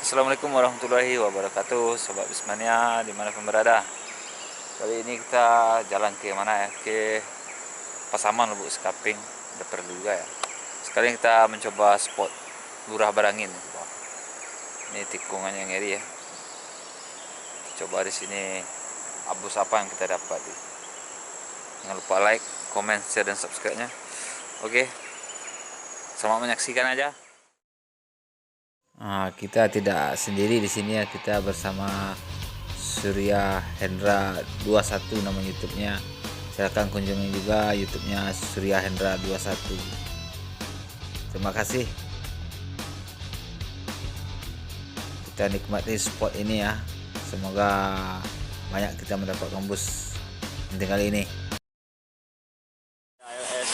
Assalamualaikum warahmatullahi wabarakatuh, Sobat Bismania dimanapun berada. Kali ini kita jalan ke mana ya? Ke Pasaman, Lubuk Sekaping, Deper juga ya. Sekarang kita mencoba spot Lurah Barangin. Ini tikungan yang ngeri ya. Coba di sini abus apa yang kita dapat. Jangan lupa like, comment, share dan subscribe-nya. Oke, selamat menyaksikan aja. Nah, kita tidak sendiri di sini ya, kita bersama Surya Hendra 21 nama YouTube-nya. Silahkan kunjungi juga YouTube-nya Surya Hendra 21. Terima kasih. Kita nikmati spot ini ya. Semoga banyak kita mendapatkan bus penting kali ini. iOS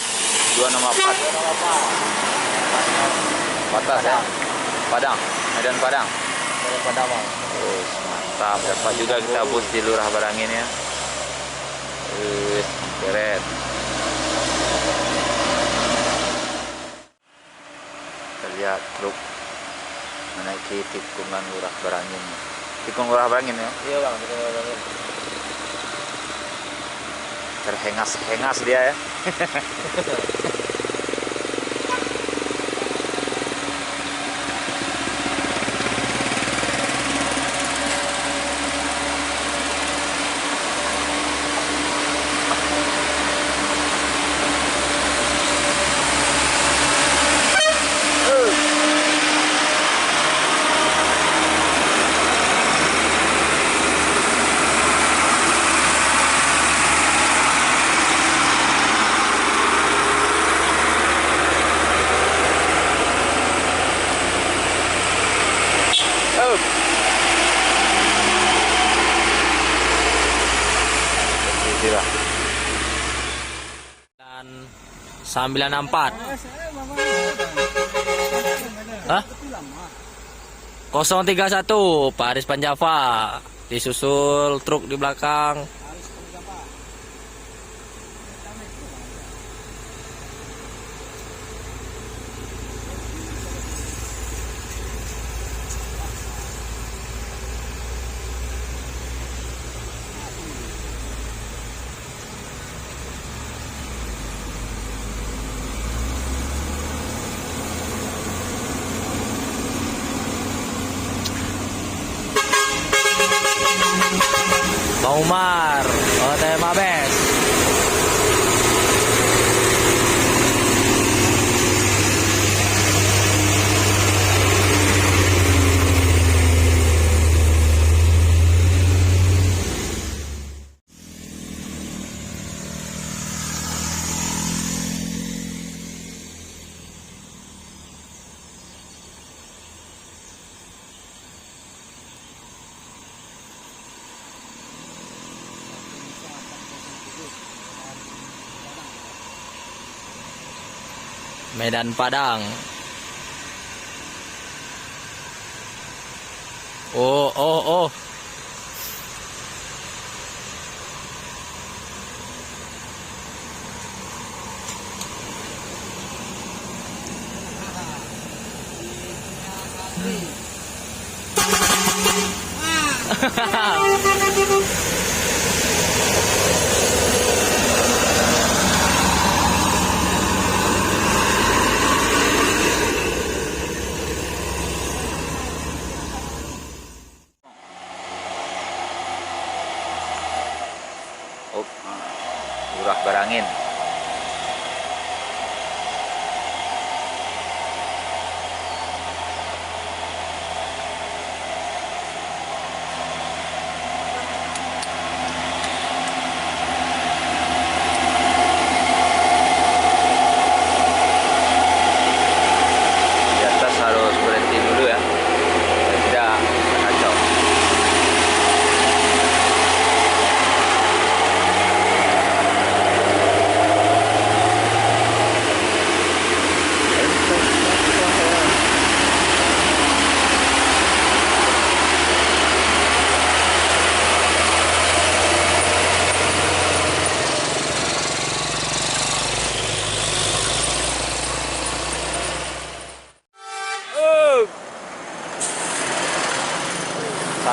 264. Batas ya. Padang, Medan Padang. Oh, mantap, dapat juga kita bus di Lurah Barangin ya. Keren. Kita lihat truk menaiki tikungan Lurah Barangin. Tikung Lurah Barangin ya? Iya bang, tikung Lurah Barangin. Terhengas-hengas dia ya. Dan 964. Hah? 031 Paris Panjava, disusul truk di belakang. Bang Umar, Hotel Mabes. Medan Padang. Oh. Lurah Barangin.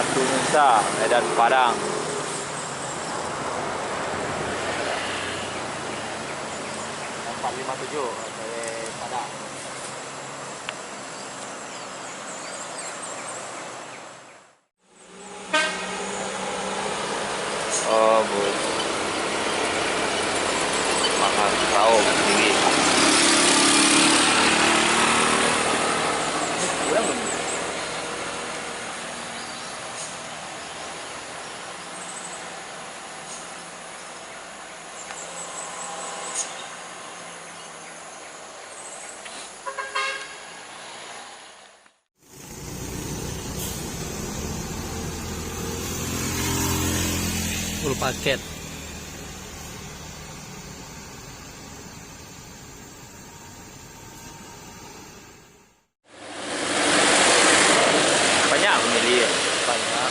Batu Nusa, Medan Padang. Empat lima tujuh dari Padang. Oh, bu. Makan tahu tinggi. Kurang belum? Full paket. Banyak pemilih. Banyak.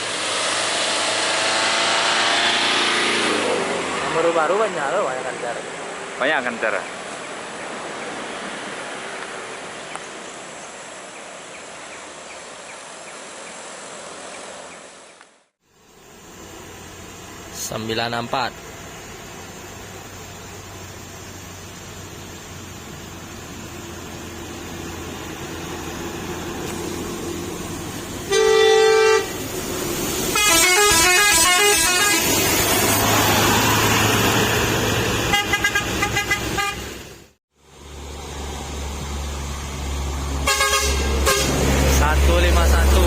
Yang baru-baru banyak loh, banyak kan cara. Banyak kan cara. Sembilan empat. Satu lima satu.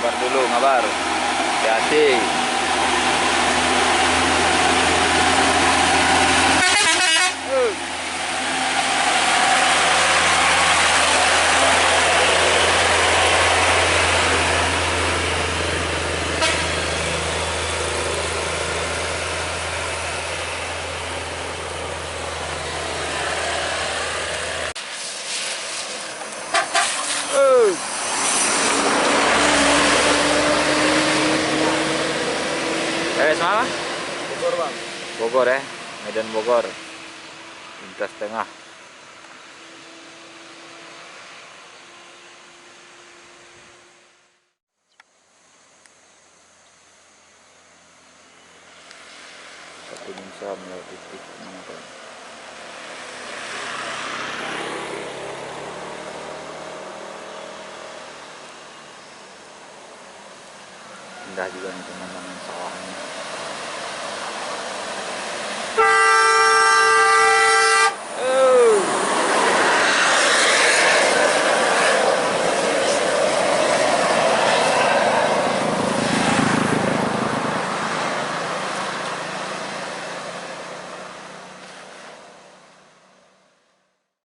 Ngabar dulu, ngabar. Hati-hati. Mana? Bogor bang. Bogor ya, Medan Bogor. Lintas tengah. Satu Nusa melewati titik mana Pak? Indah juga nih pemandangan sawahnya.